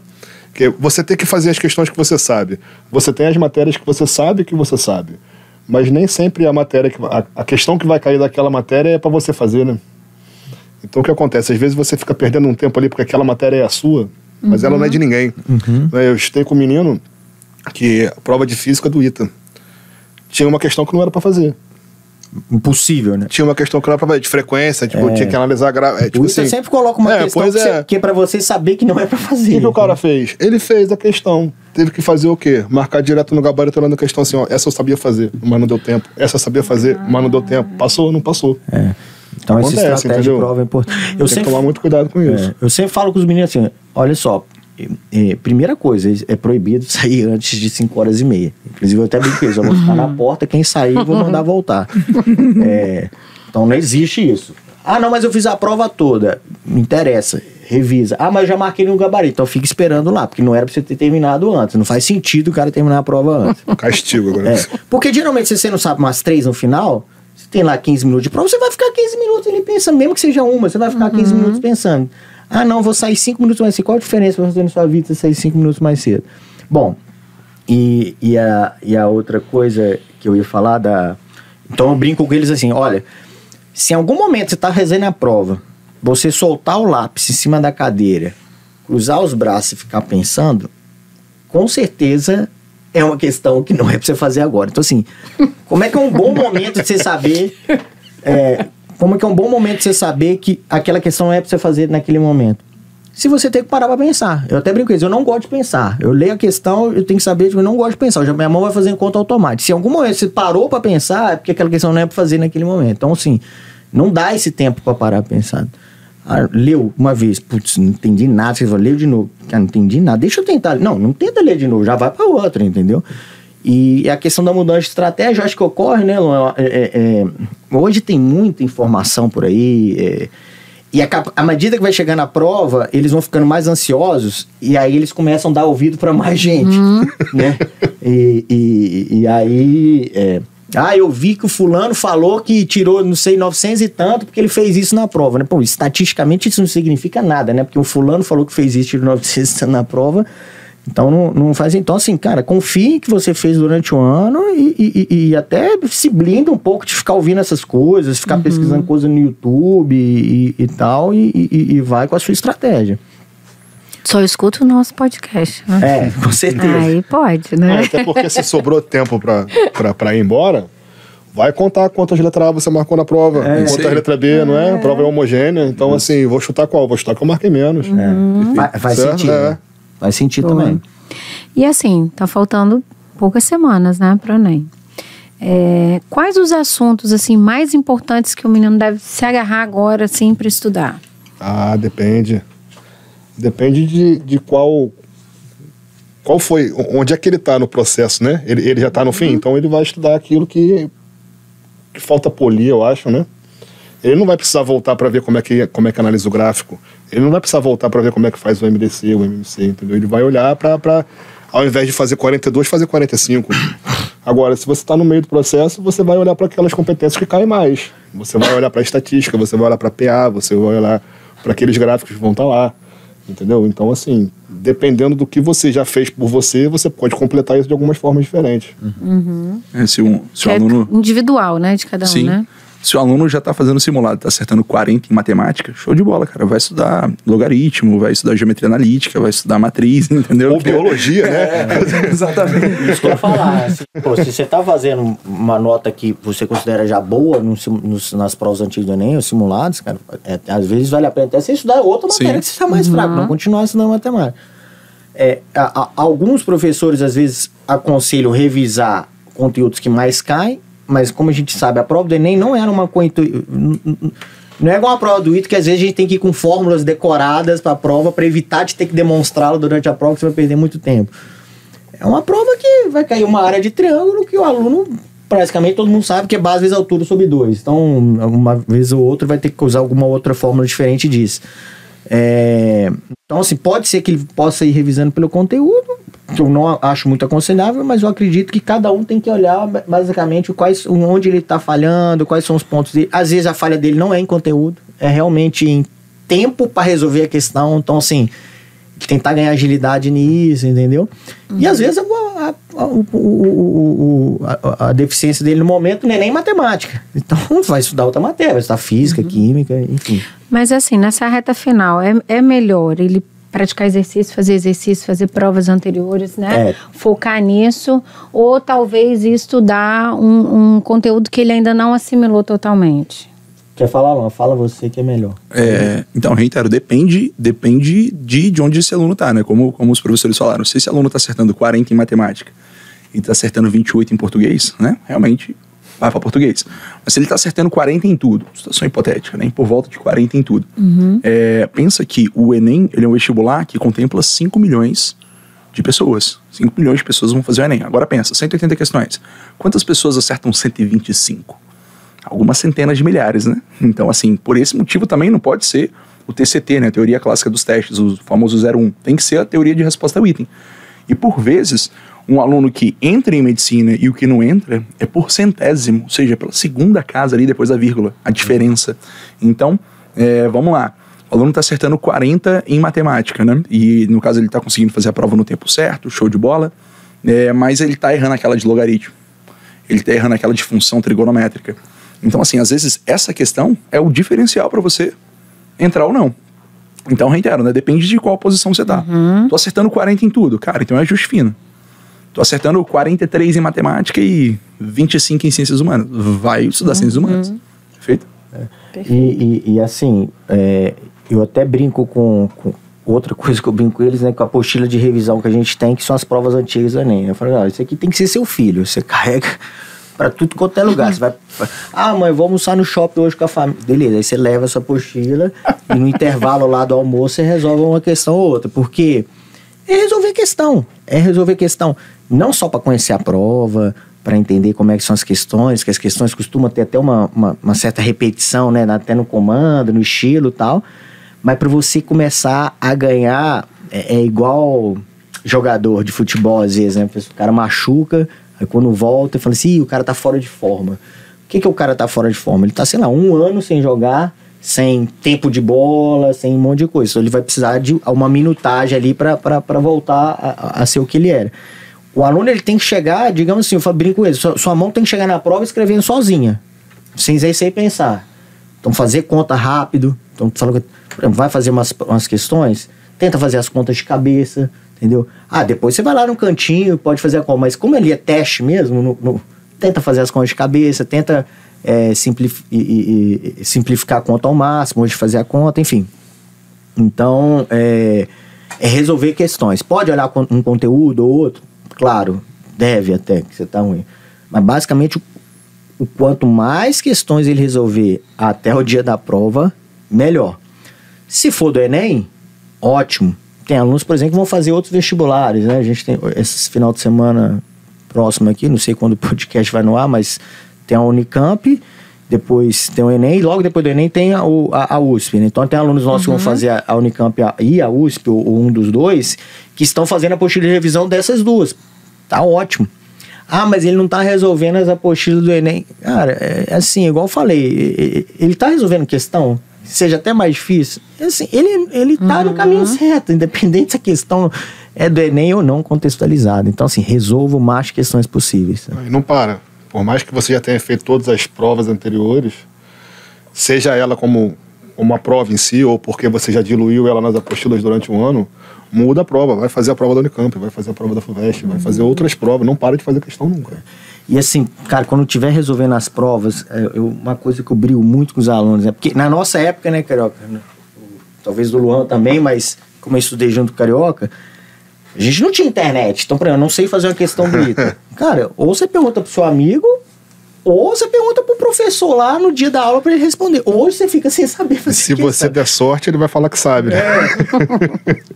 [SPEAKER 2] Que você tem que fazer as questões que você sabe. Você tem as matérias que você sabe que você sabe. Mas nem sempre a questão que vai cair daquela matéria é para você fazer, né? Então o que acontece? Às vezes você fica perdendo um tempo ali porque aquela matéria é a sua, mas ela não é de ninguém. Eu estudei com um menino que a prova de física do ITA tinha uma questão que não era para fazer.
[SPEAKER 4] Impossível, né?
[SPEAKER 2] Tinha uma questão que não era para fazer, de frequência, tipo, tinha que analisar tipo
[SPEAKER 4] o ITA
[SPEAKER 2] assim,
[SPEAKER 4] sempre coloca uma questão que é para você saber que não é para fazer.
[SPEAKER 2] O que o cara fez? Ele fez a questão. Teve que fazer o quê? Marcar direto no gabarito olhando a questão assim, ó, essa eu sabia fazer, mas não deu tempo. Essa eu sabia fazer, mas não deu tempo. Passou, não passou.
[SPEAKER 4] Então essa estratégia de prova é importante.
[SPEAKER 2] Tem que tomar muito cuidado com isso.
[SPEAKER 4] Eu sempre falo com os meninos assim, olha só, primeira coisa, é proibido sair antes de 5h30. Inclusive eu até brinquei, eu vou ficar na porta, quem sair eu vou mandar voltar. Então não existe isso. Ah, não, mas eu fiz a prova toda. Não interessa, revisa. Ah, mas eu já marquei no gabarito, então fica esperando lá, porque não era pra você ter terminado antes. Não faz sentido o cara terminar a prova antes.
[SPEAKER 2] Castigo agora.
[SPEAKER 4] Porque geralmente se você não sabe umas 3 no final, você tem lá 15 minutos de prova, você vai ficar 15 minutos ali pensando, mesmo que seja uma, você vai ficar 15 minutos pensando. Ah, não, vou sair 5 minutos mais cedo. Qual a diferença pra você na sua vida sair 5 minutos mais cedo? Bom, e a outra coisa que eu ia falar Então eu brinco com eles assim, olha, se em algum momento você tá resolvendo a prova, você soltar o lápis em cima da cadeira, cruzar os braços e ficar pensando, com certeza é uma questão que não é pra você fazer agora. Então assim, como é que é um bom momento de você saber... Como que é um bom momento de você saber que aquela questão é pra você fazer naquele momento? se você tem que parar pra pensar. Eu até brinco com isso, eu não gosto de pensar. Eu leio a questão, eu tenho que saber que eu não gosto de pensar. Minha mão vai fazer em conta automática. Se em algum momento você parou pra pensar, é porque aquela questão não é pra fazer naquele momento. Então, assim, não dá esse tempo pra parar pra pensar. Leu uma vez, putz, não entendi nada. Você fala, leu de novo. Cara, não entendi nada. Deixa eu tentar. Não tenta ler de novo, já vai pra outra, entendeu? E a questão da mudança de estratégia, acho que ocorre, né, Luan? Hoje tem muita informação por aí, e à medida que vai chegando a prova, eles vão ficando mais ansiosos, e aí eles começam a dar ouvido para mais gente, né? E aí... eu vi que o fulano falou que tirou, não sei, 900 e tanto, porque ele fez isso na prova, né? Pô, estatisticamente isso não significa nada, né? Porque o fulano falou que fez isso, tirou 900 e tanto na prova... Então, não faz... Então, assim, cara, confie que você fez durante o ano e até se blinda um pouco de ficar ouvindo essas coisas, ficar pesquisando coisa no YouTube e tal, e vai com a sua estratégia.
[SPEAKER 1] Só escuta o nosso podcast, né?
[SPEAKER 4] Com certeza.
[SPEAKER 1] Aí pode, né?
[SPEAKER 2] Até porque se sobrou tempo pra ir embora, vai contar quantas letras A você marcou na prova, quantas letras B, não é? A prova é homogênea, então, assim, vou chutar qual? Vou chutar que eu marquei menos.
[SPEAKER 4] Faz sentido. Faz sentido também.
[SPEAKER 1] E assim, tá faltando poucas semanas, né, pro Enem. Quais os assuntos, assim, mais importantes que o menino deve se agarrar agora, assim, para estudar?
[SPEAKER 2] Depende. Depende de qual foi, onde é que ele tá no processo, né? Ele já tá no fim, então ele vai estudar aquilo que falta polir, eu acho, né? Ele não vai precisar voltar para ver como é que analisa o gráfico. Ele não vai precisar voltar para ver como é que faz o MDC, o MMC, entendeu? Ele vai olhar para ao invés de fazer 42, fazer 45. Agora, se você está no meio do processo, você vai olhar para aquelas competências que caem mais. Você vai olhar para a estatística, você vai olhar para a PA, você vai olhar para aqueles gráficos que vão estar lá. Entendeu? Então, assim, dependendo do que você já fez por você, você pode completar isso de algumas formas diferentes.
[SPEAKER 3] Se o aluno...
[SPEAKER 1] individual, né, de cada um,
[SPEAKER 3] Sim.
[SPEAKER 1] né?
[SPEAKER 3] Se o aluno já está fazendo simulado, está acertando 40 em matemática, show de bola, cara. Vai estudar logaritmo, vai estudar geometria analítica, vai estudar matriz, entendeu?
[SPEAKER 2] Ou biologia, né?
[SPEAKER 3] Exatamente.
[SPEAKER 4] Isso que eu ia falar. Se você está fazendo uma nota que você considera já boa nas provas antigas do Enem, os simulados, cara, às vezes vale a pena até você estudar outra matéria que você está mais fraco, não continuar estudando matemática. Alguns professores, às vezes, aconselham revisar conteúdos que mais caem, mas como a gente sabe, a prova do Enem não era uma coisa... Não é igual a prova do ITA, que às vezes a gente tem que ir com fórmulas decoradas para a prova para evitar de ter que demonstrá-la durante a prova, que você vai perder muito tempo. É uma prova que vai cair uma área de triângulo que o aluno, praticamente todo mundo sabe que é base vezes altura sobre 2. Então, uma vez ou outra vai ter que usar alguma outra fórmula diferente disso. Então, assim, pode ser que ele possa ir revisando pelo conteúdo, que eu não acho muito aconselhável, mas eu acredito que cada um tem que olhar basicamente onde ele está falhando, quais são os pontos dele. Às vezes a falha dele não é em conteúdo, é realmente em tempo para resolver a questão. Então, assim, tentar ganhar agilidade nisso, entendeu? E às vezes a deficiência dele no momento não é nem matemática. Então vai estudar outra matéria, vai estudar física, química, enfim.
[SPEAKER 1] Mas assim, nessa reta final, é melhor ele praticar exercício, fazer provas anteriores, né? Focar nisso, ou talvez estudar um conteúdo que ele ainda não assimilou totalmente.
[SPEAKER 4] Quer falar, Luan? Fala você que é melhor.
[SPEAKER 3] Então, reitero, depende de onde esse aluno está, né? Como os professores falaram. Se esse aluno está acertando 40 em matemática e está acertando 28 em português, né? Realmente vai para português. Mas se ele está acertando 40 em tudo, situação hipotética, né? Por volta de 40 em tudo. Pensa que o Enem, ele é um vestibular que contempla 5 milhões de pessoas. 5 milhões de pessoas vão fazer o Enem. Agora pensa, 180 questões. Quantas pessoas acertam 125? Algumas centenas de milhares, né? Então, assim, por esse motivo também não pode ser o TCT, né? A teoria clássica dos testes, o famoso 01. Tem que ser a teoria de resposta ao item. E por vezes, um aluno que entra em medicina e o que não entra é por centésimo, ou seja, pela segunda casa ali depois da vírgula, a diferença. Então, vamos lá. O aluno está acertando 40 em matemática, né? E no caso ele está conseguindo fazer a prova no tempo certo, show de bola, mas ele está errando aquela de logaritmo. Ele está errando aquela de função trigonométrica. Então, assim, às vezes essa questão é o diferencial para você entrar ou não. Então, reitero, né? Depende de qual posição você tá. Tô acertando 40 em tudo. Cara, então é ajuste fino. Tô acertando 43 em matemática e 25 em ciências humanas. Vai estudar ciências humanas. Perfeito?
[SPEAKER 4] E assim, eu até brinco outra coisa que eu brinco com eles, né, com a apostila de revisão que a gente tem, que são as provas antigas do Enem. Eu falei, isso aqui tem que ser seu filho, você carrega pra tudo quanto é lugar. Você vai, mãe, vou almoçar no shopping hoje com a família. Beleza, aí você leva essa apostila e no intervalo lá do almoço você resolve uma questão ou outra, porque é resolver questão, não só para conhecer a prova, para entender como é que são as questões, que as questões costumam ter até uma certa repetição, né, até no comando, no estilo e tal, mas para você começar a ganhar, é igual jogador de futebol às vezes, né, o cara machuca, aí quando volta, fala assim, o cara tá fora de forma. O que o cara tá fora de forma? Ele tá, sei lá, 1 ano sem jogar, sem tempo de bola, sem um monte de coisa. Então ele vai precisar de uma minutagem ali para voltar a ser o que ele era. O aluno, ele tem que chegar, digamos assim, eu brinco com ele, sua mão tem que chegar na prova escrevendo sozinha, sem pensar. Então fazer conta rápido, então vai fazer umas questões, tenta fazer as contas de cabeça, entendeu? Depois você vai lá no cantinho, pode fazer a conta, mas como ali é teste mesmo, tenta fazer as contas de cabeça, tenta simplificar a conta ao máximo, hoje fazer a conta, enfim. Então, é resolver questões. Pode olhar um conteúdo ou outro? Claro, deve até, que você tá ruim. Mas basicamente, o quanto mais questões ele resolver até o dia da prova, melhor. Se for do Enem, ótimo. Tem alunos, por exemplo, que vão fazer outros vestibulares, né? A gente tem esse final de semana próximo aqui, não sei quando o podcast vai no ar, mas tem a Unicamp, depois tem o Enem, e logo depois do Enem tem a USP, né? Então tem alunos nossos que vão fazer a Unicamp e a USP, ou um dos dois, que estão fazendo a apostila de revisão dessas duas. Tá ótimo. Mas ele não tá resolvendo as apostilas do Enem. Cara, é assim, igual eu falei, ele tá resolvendo questão, seja até mais difícil, assim, ele tá no caminho certo, independente se a questão é do Enem ou não contextualizada. Então, assim, resolva o mais questões possíveis.
[SPEAKER 2] E não para. Por mais que você já tenha feito todas as provas anteriores, seja ela como uma prova em si, ou porque você já diluiu ela nas apostilas durante um ano, muda a prova. Vai fazer a prova da Unicamp, vai fazer a prova da FUVEST, vai fazer outras provas. Não para de fazer questão nunca.
[SPEAKER 4] E assim, cara, quando estiver resolvendo as provas, uma coisa que eu brigo muito com os alunos, porque na nossa época, né, Carioca, talvez do Luan também, mas como eu estudei junto com o Carioca, a gente não tinha internet. Então, por exemplo, eu não sei fazer uma questão bonita. Cara, ou você pergunta pro seu amigo, ou você pergunta pro professor lá no dia da aula pra ele responder. Hoje você fica sem saber fazer
[SPEAKER 2] Se você der sorte, ele vai falar que sabe, né?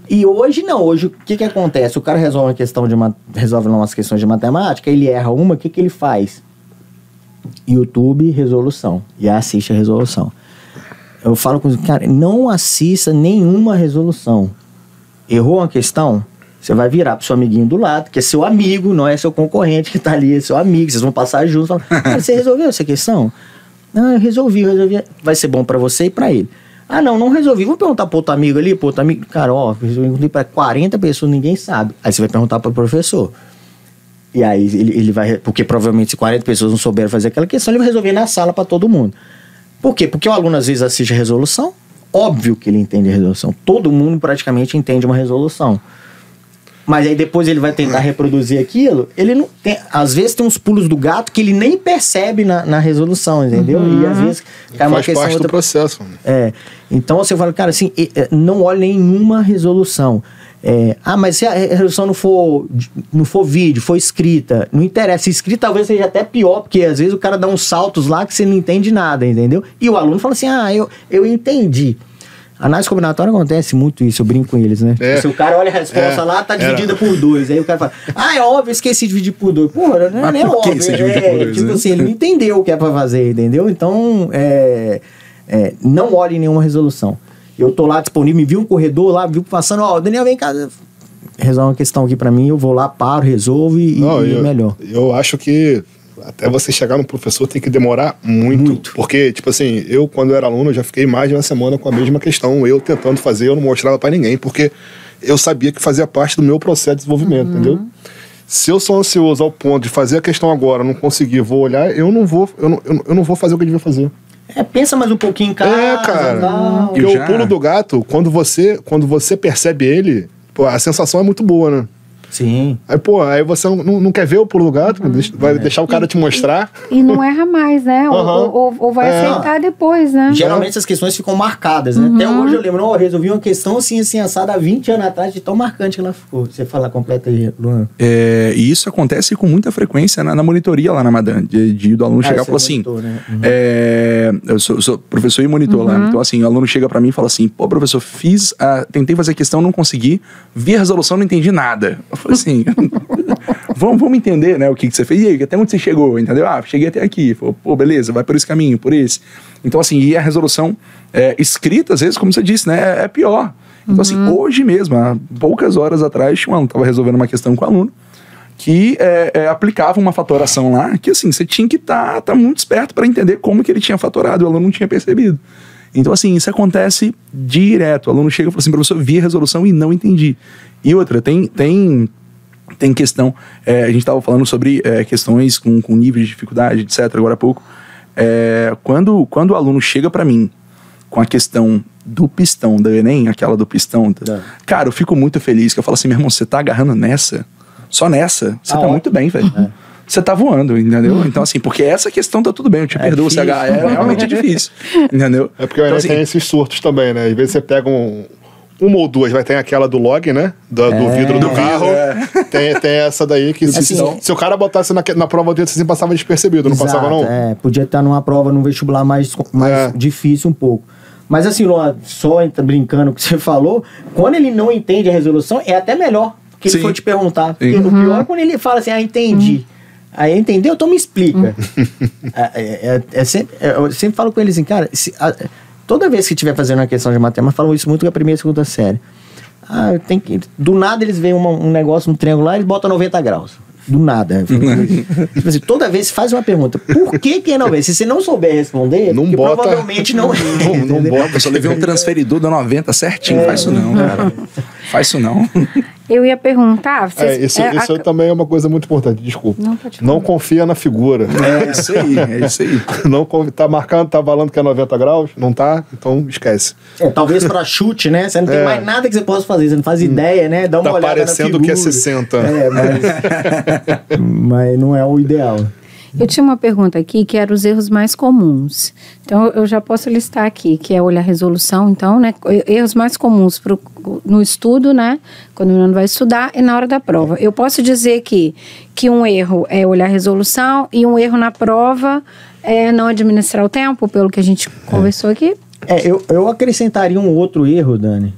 [SPEAKER 4] E hoje não. Hoje, o que acontece? O cara resolve resolve umas questões de matemática, ele erra uma, o que ele faz? YouTube, resolução. E assiste a resolução. Eu falo com os cara, não assista nenhuma resolução. Errou uma questão? Você vai virar pro seu amiguinho do lado, que é seu amigo, não é seu concorrente que tá ali, é seu amigo, vocês vão passar juntos. Você resolveu essa questão? Não, eu resolvi. Vai ser bom pra você e pra ele. Não resolvi. Vamos perguntar pro outro amigo ali, pro outro amigo. Cara, eu perguntei pra 40 pessoas, ninguém sabe. Aí você vai perguntar pro professor. E aí ele vai, porque provavelmente se 40 pessoas não souberam fazer aquela questão, ele vai resolver na sala pra todo mundo. Por quê? Porque o aluno às vezes assiste a resolução, óbvio que ele entende a resolução. Todo mundo praticamente entende uma resolução. Mas aí depois ele vai tentar reproduzir aquilo, ele não tem, às vezes tem uns pulos do gato que ele nem percebe na resolução, entendeu? E às vezes cai uma questão
[SPEAKER 2] parte do processo.
[SPEAKER 4] Então você fala, cara, assim, não olhe nenhuma resolução. Mas se a resolução não for vídeo, for escrita, não interessa. Escrita talvez seja até pior, porque às vezes o cara dá uns saltos lá que você não entende nada, entendeu? E o aluno fala assim, eu entendi. Análise combinatória acontece muito isso, eu brinco com eles, né? Se o cara olha a resposta lá, tá dividida por 2. Aí o cara fala, é óbvio, esqueci de dividir por 2. Porra, não é óbvio. Tipo assim, ele não entendeu o que é pra fazer, entendeu? Então, não olhe nenhuma resolução. Eu tô lá disponível, me vi um corredor lá, viu passando, Daniel, vem cá, resolve uma questão aqui pra mim, eu vou lá, paro, resolvo e melhor.
[SPEAKER 2] Eu acho que até você chegar no professor tem que demorar muito. Porque, tipo assim, eu quando era aluno, já fiquei mais de uma semana com a mesma questão, eu tentando fazer, eu não mostrava pra ninguém, porque eu sabia que fazia parte do meu processo de desenvolvimento, entendeu? Se eu sou ansioso ao ponto de fazer a questão agora, não conseguir, vou olhar, eu não vou fazer o que eu devia fazer.
[SPEAKER 4] Pensa mais um pouquinho em casa.
[SPEAKER 2] Cara.
[SPEAKER 4] Tal.
[SPEAKER 2] Porque o pulo do gato, quando você percebe ele, a sensação é muito boa, né?
[SPEAKER 4] Sim.
[SPEAKER 2] Aí, pô, aí você não quer ver o pulo do gato, vai deixar o cara te mostrar.
[SPEAKER 1] E não erra mais, né? Ou vai aceitar depois, né?
[SPEAKER 4] Geralmente essas questões ficam marcadas, né? Até hoje eu lembro, eu resolvi uma questão assim, assada há 20 anos atrás, de tão marcante que ela ficou. Você fala completa aí, Luan.
[SPEAKER 3] E isso acontece com muita frequência na monitoria lá na Madan, do aluno chegar e falar assim,
[SPEAKER 4] monitor, né?
[SPEAKER 3] eu sou professor e monitor lá, então assim, o aluno chega pra mim e fala assim, pô, professor, tentei fazer a questão, não consegui, vi a resolução, não entendi nada. Eu falei assim, vamos entender, né, o que você fez, e aí, até onde você chegou, entendeu? Cheguei até aqui, pô, beleza, vai por esse caminho, por esse. Então assim, e a resolução escrita, às vezes, como você disse, né, é pior. Então assim, hoje mesmo, há poucas horas atrás, um aluno estava resolvendo uma questão com o aluno, que aplicava uma fatoração lá, que assim, você tinha que tá muito esperto para entender como que ele tinha fatorado, o aluno não tinha percebido. Então assim, isso acontece direto. O aluno chega e fala assim, professor, vi a resolução e não entendi. E outra, tem questão, a gente estava falando sobre questões com nível de dificuldade, etc, agora há pouco. Quando o aluno chega para mim com a questão do pistão da Enem, aquela do pistão, cara, eu fico muito feliz, que eu falo assim, meu irmão, você tá agarrando nessa? Só nessa? Você tá muito bem, velho. Você tá voando, entendeu? Então, assim, porque essa questão tá tudo bem, eu te perdoo, você realmente é difícil, entendeu?
[SPEAKER 2] É porque o Enem tem esses surtos também, né? Às vezes você pega uma ou duas, vai ter aquela do log, né? Do vidro do carro. Tem essa daí que se o cara botasse na prova dele, assim, passava despercebido, não passava não?
[SPEAKER 4] Podia estar numa prova, num vestibular mais difícil um pouco. Mas assim, Luan, só brincando com o que você falou, quando ele não entende a resolução, é até melhor que ele for te perguntar. Porque o pior é quando ele fala assim, entendi. Aí, entendeu? Então me explica. Eu sempre falo com ele assim, cara, toda vez que estiver fazendo uma questão de matemática, falam isso muito com a primeira e segunda série. Do nada eles veem um negócio, um triângulo lá, eles botam 90 graus. Do nada. Tipo assim, toda vez faz uma pergunta. Por que é 90? Se você não souber responder,
[SPEAKER 2] não bota,
[SPEAKER 4] provavelmente não é.
[SPEAKER 3] Não bota. Eu só levei um transferidor da 90 certinho. Faz isso não, cara. Faz isso não.
[SPEAKER 1] Eu ia perguntar...
[SPEAKER 2] Isso também é uma coisa muito importante, desculpa. Não confia na figura.
[SPEAKER 3] É isso aí.
[SPEAKER 2] Não, tá marcando, tá valendo que é 90 graus? Não tá? Então esquece.
[SPEAKER 4] Talvez pra chute, né? Você não tem mais nada que você possa fazer, você não faz ideia, né? Dá uma olhada na figura.
[SPEAKER 2] Tá parecendo que é 60.
[SPEAKER 4] Mas não é o ideal.
[SPEAKER 1] Eu tinha uma pergunta aqui que era os erros mais comuns. Então, eu já posso listar aqui, que é olhar a resolução, então, né? Erros mais comuns no estudo, né? Quando o menino vai estudar e na hora da prova. Eu posso dizer que um erro é olhar a resolução e um erro na prova é não administrar o tempo, pelo que a gente conversou aqui.
[SPEAKER 4] Eu acrescentaria um outro erro, Dani.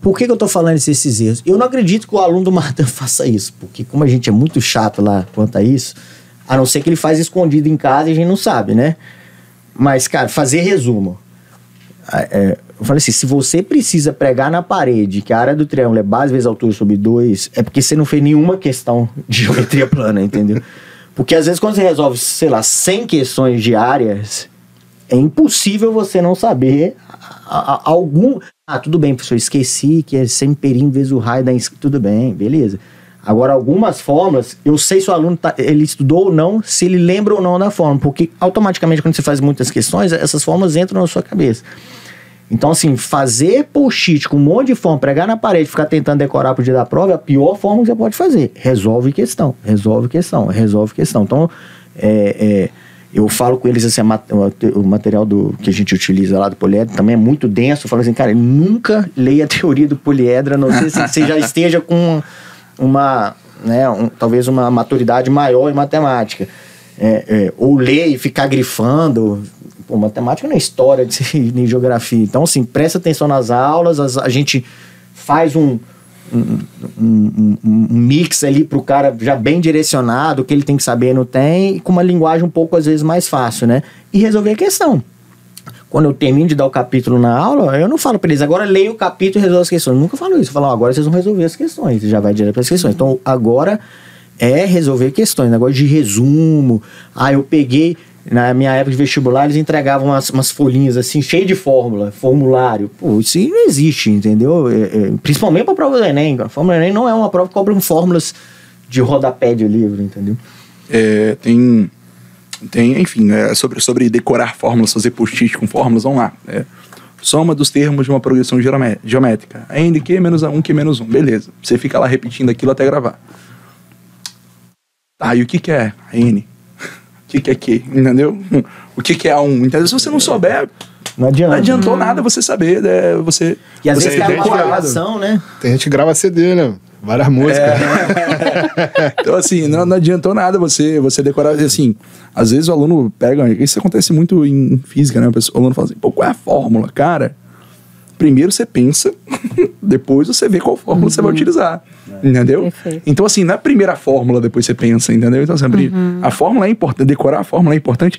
[SPEAKER 4] Por que eu tô falando esses erros? Eu não acredito que o aluno do Madan faça isso, porque como a gente é muito chato lá quanto a isso, a não ser que ele faz escondido em casa e a gente não sabe, né? Mas, cara, fazer resumo. Eu falei assim, se você precisa pregar na parede que a área do triângulo é base vezes altura sobre 2, é porque você não fez nenhuma questão de geometria plana, entendeu? Porque às vezes quando você resolve, sei lá, 100 questões diárias, é impossível você não saber algum... tudo bem, professor, esqueci que é semperim vezes o raio da... Tudo bem, beleza. Agora, algumas fórmulas, eu sei se o aluno ele estudou ou não, se ele lembra ou não da fórmula, porque automaticamente quando você faz muitas questões, essas fórmulas entram na sua cabeça. Então, assim, fazer post-it com um monte de fórmula, pregar na parede, ficar tentando decorar pro dia da prova, é a pior forma que você pode fazer. Resolve questão. Então, eu falo com eles assim, o material que a gente utiliza lá do poliedro também é muito denso. Eu falo assim, cara, nunca leia a teoria do poliedro, a não ser se você já esteja com talvez uma maturidade maior em matemática. Ou ler e ficar grifando. Pô, matemática não é história nem geografia. Então, assim, presta atenção nas aulas, a gente faz um mix ali pro cara já bem direcionado, o que ele tem que saber não tem, e com uma linguagem um pouco, às vezes, mais fácil, né? E resolver a questão. Quando eu termino de dar o capítulo na aula, eu não falo para eles, agora leia o capítulo e resolve as questões. Eu nunca falo isso. Eu falo, agora vocês vão resolver as questões. Já vai direto para as questões. Então, agora é resolver questões. Negócio de resumo. Eu peguei... Na minha época de vestibular, eles entregavam umas folhinhas assim, cheias de fórmula, formulário. Pô, isso não existe, entendeu? Principalmente para a prova do Enem. A fórmula do Enem não é uma prova que cobra fórmulas de rodapé de livro, entendeu?
[SPEAKER 3] Enfim, sobre decorar fórmulas, fazer post-it com fórmulas, vamos lá. Soma dos termos de uma progressão geométrica. N Q menos 1, Q menos 1. Beleza. Você fica lá repetindo aquilo até gravar. Tá, e o que é N? O que é Q? Entendeu? O que é A1? Então, se você não souber,
[SPEAKER 4] não
[SPEAKER 3] adiantou nada você saber. Né? Você,
[SPEAKER 4] e às
[SPEAKER 3] você
[SPEAKER 4] vezes é uma gravação, né?
[SPEAKER 2] Tem gente que grava CD, né? Várias músicas.
[SPEAKER 3] Então, assim, não adiantou nada você decorar. Assim, às vezes o aluno pega... Isso acontece muito em física, né? O aluno fala assim, pô, qual é a fórmula? Cara, primeiro você pensa, depois você vê qual fórmula você vai utilizar. Entendeu?
[SPEAKER 1] Perfeito.
[SPEAKER 3] Então, assim, na primeira fórmula, depois você pensa, entendeu? Então, sempre, a fórmula é importante, decorar a fórmula é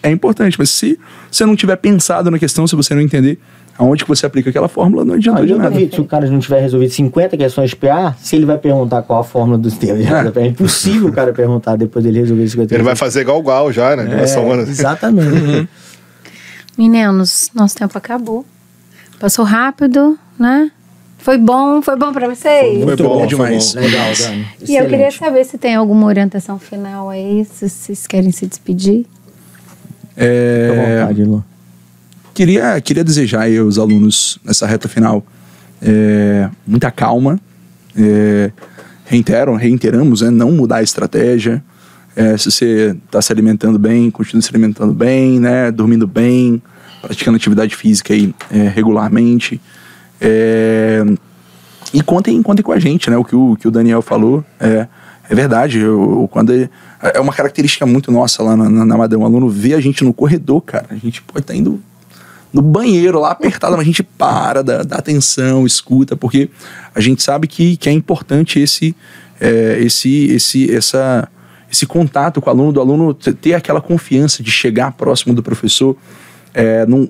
[SPEAKER 3] importante, mas se você não tiver pensado na questão, se você não entender aonde que você aplica aquela fórmula, não adianta de nada.
[SPEAKER 4] Se o cara não tiver resolvido 50 questões de PA, se ele vai perguntar qual a fórmula dos termos, é impossível o cara perguntar depois dele resolver 50.
[SPEAKER 2] Ele vai fazer igual já, né?
[SPEAKER 4] Exatamente.
[SPEAKER 1] Meninos, nosso tempo acabou. Passou rápido, né? Foi bom pra vocês?
[SPEAKER 3] Muito bom demais.
[SPEAKER 4] Legal, Dani.
[SPEAKER 1] E eu queria saber se tem alguma orientação final aí, se vocês querem se despedir.
[SPEAKER 4] Fica à vontade, Lu.
[SPEAKER 3] Queria desejar aí aos alunos nessa reta final muita calma. Reiteramos, né, não mudar a estratégia. Se você está se alimentando bem, continue se alimentando bem, né, dormindo bem, praticando atividade física aí, regularmente. E contem com a gente, né? O que o Daniel falou é verdade. É uma característica muito nossa lá na Madam. O aluno vê a gente no corredor, cara. A gente pode estar indo no banheiro lá apertado, mas a gente para, dá atenção, escuta, porque a gente sabe que é importante esse contato com o aluno, do aluno ter aquela confiança de chegar próximo do professor.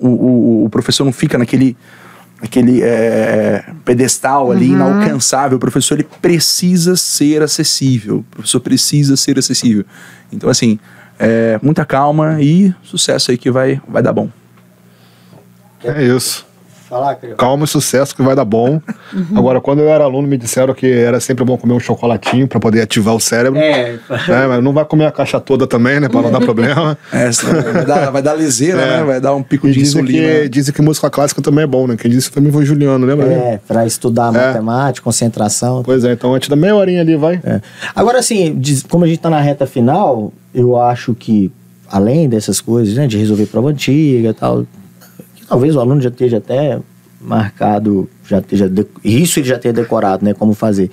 [SPEAKER 3] O professor não fica naquele pedestal ali, inalcançável. O professor, ele precisa ser acessível. Então, assim, muita calma e sucesso aí que vai dar bom.
[SPEAKER 2] É isso.
[SPEAKER 4] Falar, Crio.
[SPEAKER 2] Calma e sucesso que vai dar bom. Agora, quando eu era aluno, me disseram que era sempre bom comer um chocolatinho para poder ativar o cérebro. Mas não vai comer a caixa toda também, né? Para não dar problema.
[SPEAKER 3] Vai dar liseira, né? Vai dar um pico de insulina.
[SPEAKER 2] Dizem que música clássica também é bom, né? Quem disse também foi o Juliano, lembra?
[SPEAKER 4] Para estudar matemática, concentração.
[SPEAKER 2] Pois é, então antes da meia horinha ali, vai.
[SPEAKER 4] Agora, assim, como a gente tá na reta final, eu acho que, além dessas coisas, né? De resolver prova antiga e tal... Talvez o aluno já esteja até marcado, isso ele já tenha decorado, né, como fazer.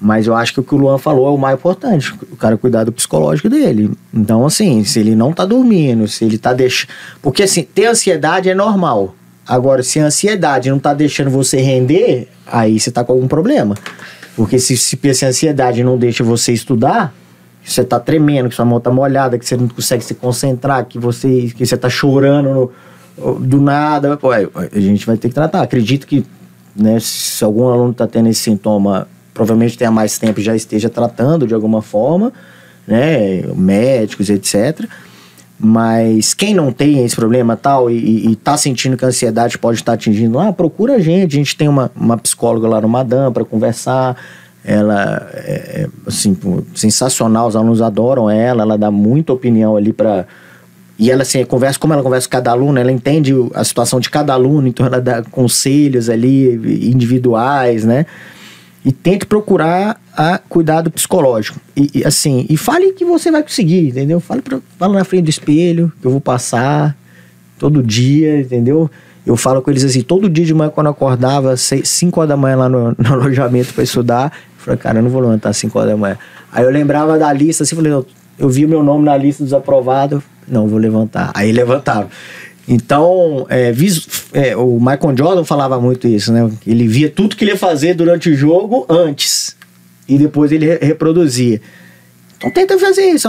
[SPEAKER 4] Mas eu acho que o que o Luan falou é o mais importante, o cara cuidar do psicológico dele. Então, assim, se ele não tá dormindo, se ele tá deixando... Porque, assim, ter ansiedade é normal. Agora, se a ansiedade não tá deixando você render, aí você tá com algum problema. Porque se a ansiedade não deixa você estudar, que você tá tremendo, que sua mão tá molhada, que você não consegue se concentrar, que você tá chorando do nada, pô, a gente vai ter que tratar. Acredito que, né, se algum aluno está tendo esse sintoma, provavelmente tenha mais tempo e já esteja tratando de alguma forma, né, médicos, etc. Mas quem não tem esse problema tal e tá sentindo que a ansiedade pode estar atingindo lá, procura a gente tem uma psicóloga lá no Madam para conversar. Ela é assim, sensacional, os alunos adoram ela dá muita opinião ali para... E ela, assim, como ela conversa com cada aluno, ela entende a situação de cada aluno, então ela dá conselhos ali individuais, né? E tente procurar cuidado psicológico. E fale que você vai conseguir, entendeu? Fala na frente do espelho, que eu vou passar todo dia, entendeu? Eu falo com eles assim, todo dia de manhã, quando eu acordava, 5 horas da manhã lá no alojamento para estudar, eu falei, cara, eu não vou levantar às 5 horas da manhã. Aí eu lembrava da lista, assim, falei, eu vi o meu nome na lista dos aprovados, não, vou levantar. Aí levantava. Então, o Michael Jordan falava muito isso, né? Ele via tudo que ele ia fazer durante o jogo antes. E depois ele reproduzia. Então tenta fazer isso.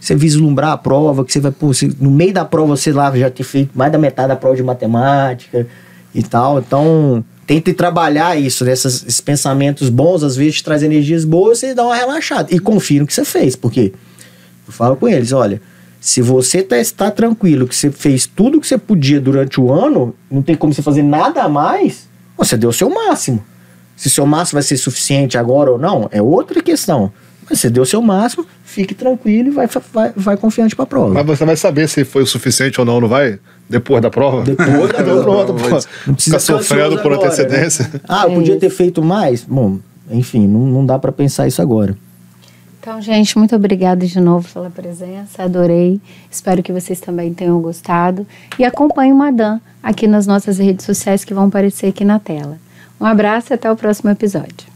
[SPEAKER 4] Você vislumbrar a prova, que você vai... no meio da prova você lá já ter feito mais da metade da prova de matemática e tal. Então, tente trabalhar isso, né? Esses pensamentos bons, às vezes, te traz energias boas, você dá uma relaxada. E confia no que você fez, porque eu falo com eles, olha... Se você está tranquilo, que você fez tudo que você podia durante o ano, não tem como você fazer nada a mais, você deu o seu máximo. Se o seu máximo vai ser suficiente agora ou não, é outra questão. Mas você deu o seu máximo, fique tranquilo e vai confiante para a prova.
[SPEAKER 2] Mas você vai saber se foi o suficiente ou não, não vai? Depois da prova?
[SPEAKER 4] Depois da
[SPEAKER 2] prova.
[SPEAKER 4] Não precisa
[SPEAKER 2] Ficar sofrendo por
[SPEAKER 4] agora,
[SPEAKER 2] antecedência.
[SPEAKER 4] né? Eu podia ter feito mais? Bom, enfim, não dá para pensar isso agora.
[SPEAKER 1] Então, gente, muito obrigada de novo pela presença, adorei. Espero que vocês também tenham gostado. E acompanhe o Madame aqui nas nossas redes sociais que vão aparecer aqui na tela. Um abraço e até o próximo episódio.